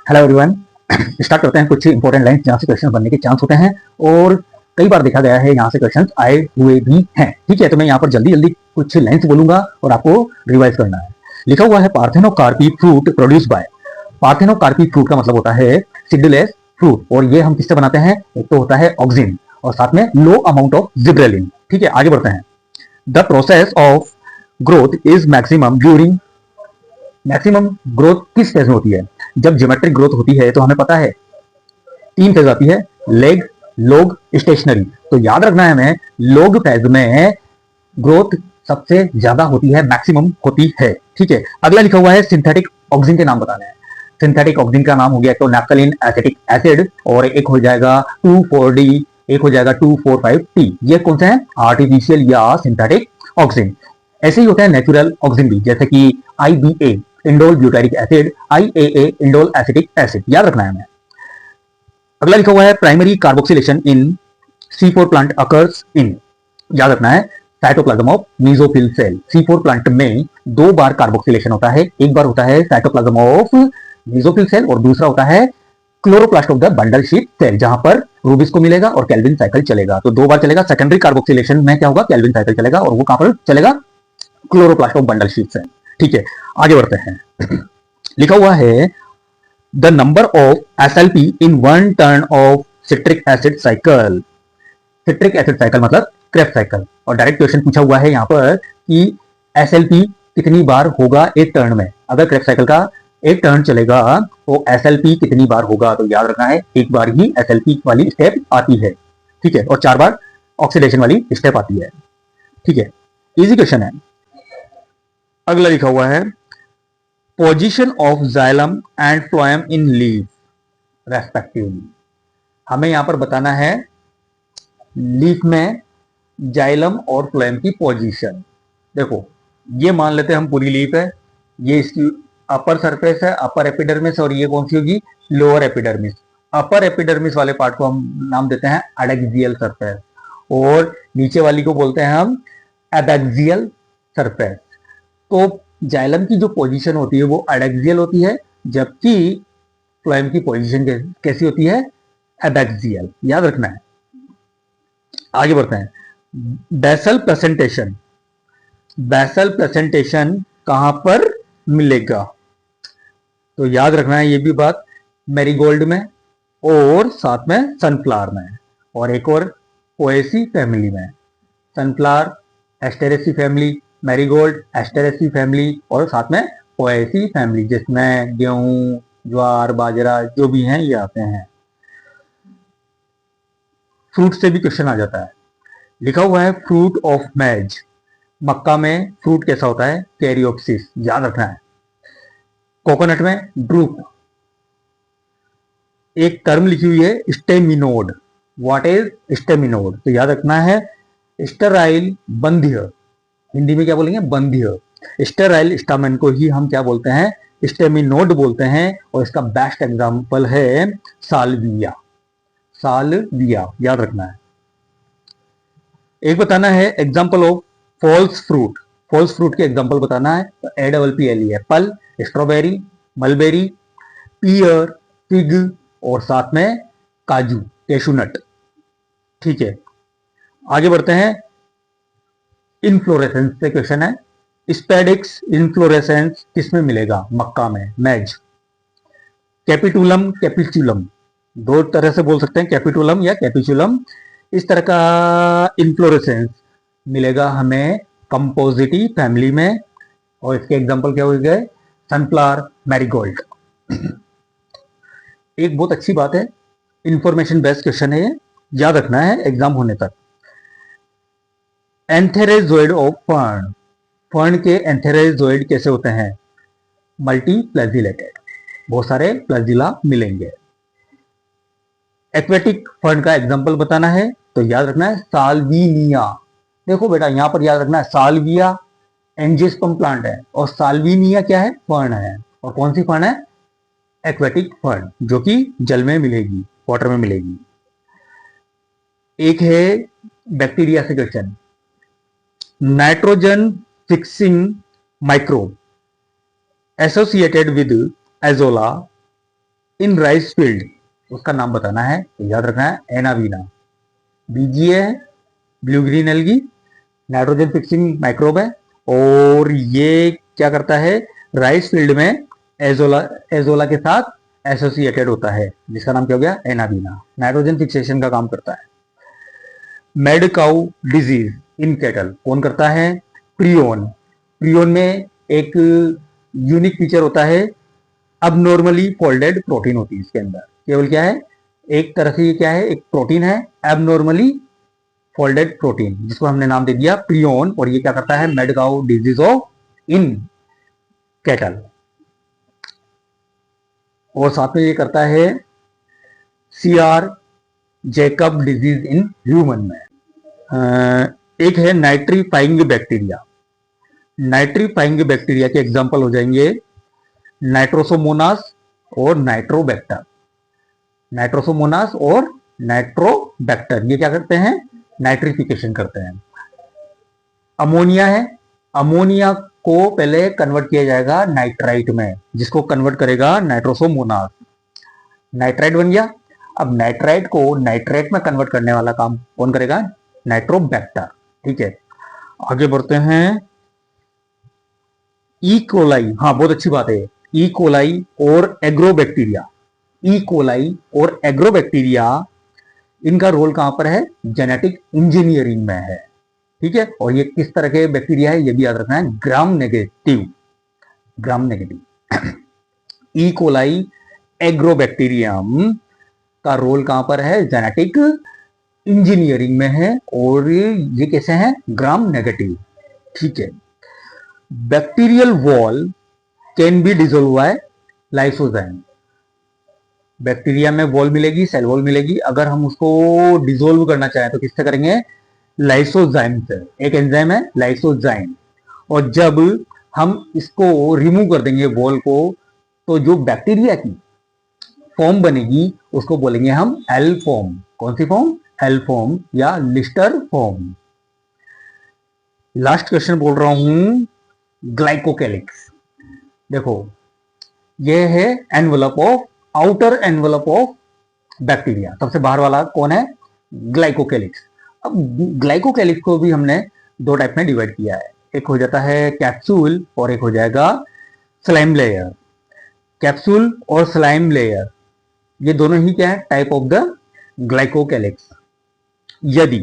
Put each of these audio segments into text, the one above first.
Hello everyone. Start करते हैं कुछ इंपॉर्टेंट लाइंस जहाँ से क्वेश्चन बनने के चांस होते हैं और कई बार देखा गया है यहाँ से क्वेश्चन आए हुए भी हैं। ठीक है, तो मैं यहाँ पर जल्दी जल्दी कुछ लाइंस बोलूंगा और आपको रिवाइज करना है। लिखा हुआ है parthenocarpy fruit produce by. Parthenocarpy fruit का मतलब होता है सीडलेस फ्रूट, और ये हम किससे बनाते हैं? एक तो होता है ऑक्सिन और साथ में लो अमाउंट ऑफ जिब्रेलिन। ठीक है, आगे बढ़ते हैं। The process of growth is maximum during. Maximum growth किस फेज में होती है? जब ज्योमेट्रिक ग्रोथ होती है तो हमें पता है 3 फेज आती है, लेग, लोग, स्टेशनरी। तो याद रखना है हमें, लोग फेज में ग्रोथ सबसे ज्यादा होती है, मैक्सिमम होती है। ठीक है, अगला लिखा हुआ है सिंथेटिक ऑक्सिन के नाम बताने हैं। सिंथेटिक ऑक्सिन का नाम हो गया तो नैप्थलीन एसिटिक एसिड, और एक हो जाएगा 2,4-D, एक हो जाएगा 2,4,5-T। ये कौन से हैं? आर्टिफिशियल या सिंथेटिक ऑक्सिन। ऐसे ही होते हैं नेचुरल ऑक्सिन भी, जैसे कि IBA indole butyric acid, IAA indole acetic acid. याद रखना है हमें। अगला लिखा हुआ है primary carboxylation in C4 plant occurs in. याद रखना है cytoplasm of mesophyll cell. C4 plant में 2 बार कार्बोक्सिलेशन होता है। एक बार होता है साइटोप्लाज्म ऑफ मेसोफिल सेल और दूसरा होता है chloroplast of the bundle sheath cell, जहां पर रूबिस को मिलेगा और केल्विन साइकिल चलेगा। तो 2 बार चलेगा। सेकेंडरी कार्बोक्सिलेशन में क्या होगा? केल्विन साइकिल चलेगा, और वो कहां पर चलेगा? Chloroplast of bundle sheath cell. ठीक है, आगे बढ़ते हैं। लिखा हुआ है the number of SLP in 1 turn of citric acid cycle. Citric acid cycle मतलब क्रेब्स साइकिल, और डायरेक्ट क्वेश्चन पूछा हुआ है यहाँ पर कि SLP कितनी बार होगा एक टर्न में। अगर क्रेब्स साइकिल का एक टर्न चलेगा तो SLP कितनी बार होगा? तो याद रखना है एक बार ही SLP वाली स्टेप आती है। ठीक है, और 4 बार ऑक्सीडेशन वाली स्टेप आती है। ठीक है, इजी क्वेश्चन है। अगला लिखा हुआ है position of xylem and phloem in leaf respectively. हमें यहां पर बताना है लीफ में जाइलम और फ्लोएम की पोजीशन। देखो, ये मान लेते हैं हम पूरी लीफ है, ये इसकी अपर सरफेस है, अपर एपिडर्मिस, और ये कौन सी होगी? Lower epidermis. अपर एपिडर्मिस वाले पार्ट को हम नाम देते हैं एडेक्सियल सरफेस, और नीचे वाली को बोलते हैं हम एबैक्सियल सरफेस। तो जाइलम की जो पोजीशन होती है वो एडेक्सियल होती है, जबकि फ्लोएम की पोजीशन कैसी होती है? एबैक्सियल। याद रखना है। आगे बढ़ते हैं। Basal presentation. बेसल प्रेजेंटेशन कहां पर मिलेगा? तो याद रखना है ये भी बात, मैरीगोल्ड में और साथ में सनफ्लावर में, और एक और पोएसी फैमिली में। Sunflower Asteraceae family, marigold Asteraceae family, और साथ में पोएसी फैमिली, जिसमें गेहूं, ज्वार, बाजरा जो भी हैं ये आते हैं। फ्रूट से भी क्वेश्चन आ जाता है। लिखा हुआ है फ्रूट ऑफ मैज। मक्का में फ्रूट कैसा होता है? कैरियोप्सिस। याद रखना है। कोकोनट में ड्रूप। एक टर्म लिखी हुई है स्टेमिनोड। What is staminode? तो याद रखना है स्टेराइल बंध्य। हिंदी में क्या बोलेंगे? बंध्य। स्टेराइल स्टामेन को ही हम क्या बोलते हैं? स्टेमिनोड बोलते हैं, और इसका बेस्ट एग्जांपल है साल्विया। साल्विया याद रखना है। एक बताना है example of false fruit. False fruit के एग्जांपल बताना है, तो APPLE apple, strawberry, mulberry, pear, fig, और साथ में काजू, कैशूनट। ठीक है, आगे बढ़ते हैं। इनफ्लोरेसेंस से क्वेश्चन है। स्पेडिक्स इनफ्लोरेसेंस किसमें मिलेगा? मक्का में, मैज। कैपिटुलम, कैपिचुलम, 2 तरह से बोल सकते हैं, कैपिटुलम या कैपिचुलम। इस तरह का इनफ्लोरेसेंस मिलेगा हमें कंपोजिटी फैमिली में, और इसके एग्जांपल क्या हो गए? Sunflower, marigold. एक बहुत अच्छी बात है, इंफॉर्मेशन बेस्ड क्वेश्चन है ये, याद रखना है एग्जाम होने तक। एंथेरेजोइड ऑफ फर्न। फर्न के एंथेरेजोइड कैसे होते हैं? मल्टी फ्लैजिलेटेड, बहुत सारे फ्लैजिला मिलेंगे। एक्वेटिक फर्न का एग्जांपल बताना है, तो याद रखना है साल्विनिया। देखो बेटा, यहां पर याद रखना है साल्विया एंजियोस्पर्म प्लांट है, और साल्विनिया क्या है? फर्न है। और कौन सी फर्न है? एक्वेटिक फर्न, जो कि जल में मिलेगी, वाटर में मिलेगी। एक है बैक्टीरिया से question. Nitrogen fixing microbe associated with azolla in rice field, उसका नाम बताना है, तो याद रखना है एनावीना। बीजीए है, blue green algae, nitrogen fixing microbe है, और ये क्या करता है, राइस फील्ड में एजोला एजोला के साथ एसोसिएटेड होता है, जिसका नाम क्या हो गया, एनावीना। नाइट्रोजन फिक्सेशन का काम करता है। Mad cow disease in cattle कौन करता है, प्रियोन। प्रियोन में एक यूनिक फीचर होता है, अब नॉर्मली फोल्डेड प्रोटीन होती है इसके अंदर। केवल क्या है, एक तरह से ये क्या है, एक प्रोटीन है अब नॉर्मली फोल्डेड प्रोटीन, जिसको हमने नाम दे दिया प्रियोन, और ये क्या करता है, mad cow disease of in cattle. और साथ में ये करता है CR Jacob disease in human में। एक है नाइट्रीफाइंग बैक्टीरिया। नाइट्रीफाइंग बैक्टीरिया के एग्जांपल हो जाएंगे नाइट्रोसोमोनास और नाइट्रोबैक्टर। नाइट्रोसोमोनास और नाइट्रोबैक्टर ये क्या करते हैं, नाइट्रिफिकेशन करते हैं। अमोनिया है, अमोनिया को पहले कन्वर्ट किया जाएगा नाइट्राइट में, जिसको कन्वर्ट करेगा नाइट्रोसोमोनास। नाइट्राइट बन गया। अब नाइट्राइट को नाइट्रेट में कन्वर्ट करने वाला काम कौन करेगा, नाइट्रोबैक्टर। ठीक है, आगे बढ़ते हैं। ई कोलाई, हाँ बहुत अच्छी बात है, ई कोलाई और एग्रोबैक्टीरिया। ई कोलाई और एग्रोबैक्टीरिया, इनका रोल कहां पर है, जेनेटिक इंजीनियरिंग में है। ठीक है, और ये किस तरह के बैक्टीरिया है ये भी याद रखना है, gram negative. Gram negative E coli agrobacterium का रोल कहां पर है, जेनेटिक इंजीनियरिंग में है, और ये कैसे हैं, ग्राम नेगेटिव। ठीक है, bacterial wall can be dissolve by lysozyme. Bacteria में वॉल मिलेगी, सेल वॉल मिलेगी, अगर हम उसको डिसोल्व करना चाहें तो किससे करेंगे, लाइसोजाइम से। एक एंजाइम है लाइसोजाइम, और जब हम इसको रिमूव कर देंगे वॉल को, तो जो बैक्टीरिया की फॉर्म बनेगी उसको बोलेंगे हम एल फॉर्म। कौन सी फॉर्म, एल फॉर्म या लिस्टर फॉर्म। लास्ट क्वेश्चन बोल रहा हूं, ग्लाइकोकेलिक्स। देखो ये है envelope of, outer envelope of bacteria, सबसे बाहर वाला कौन है, ग्लाइकोकेलिक्स। अब ग्लाइकोकेलिक्स को भी हमने दो टाइप में डिवाइड किया है, एक हो जाता है कैप्सूल और एक हो जाएगा स्लाइम लेयर। कैप्सूल और स्लाइम लेयर ये दोनों ही क्या है, टाइप ऑफ द ग्लाइकोकेलिक्स। यदि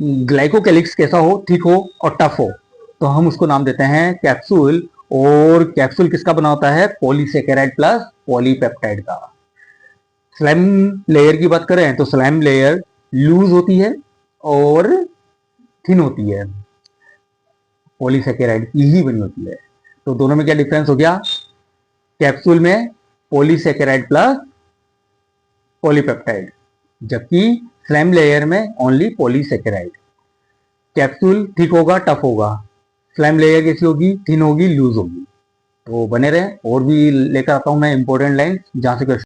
ग्लाइकोकेलिक्स कैसा हो, थिक हो और टफ हो, तो हम उसको नाम देते हैं कैप्सूल। और कैप्सूल किसका बना होता है, पॉलीसेकेराइड प्लस पॉलीपेप्टाइड का। स्लाइम लेयर की बात करें तो स्लाइम लेयर लूज होती है और थिन होती है, पॉलीसेकेराइड की ही बनी होती है। तो दोनों में क्या डिफरेंस हो गया, कैप्सूल में पॉलीसेकेराइड प्लस पॉलीपेप्टाइड, जबकि स्लाइम लेयर में ओनली पॉलीसेकेराइड। कैप्सूल ठीक होगा, टफ होगा, स्लाइम लेयर कैसी होगी, थिन होगी, लूज होगी। तो बने रहे, और भी लेकर आता हूं मैं इंपॉर्टेंट लाइन जहां से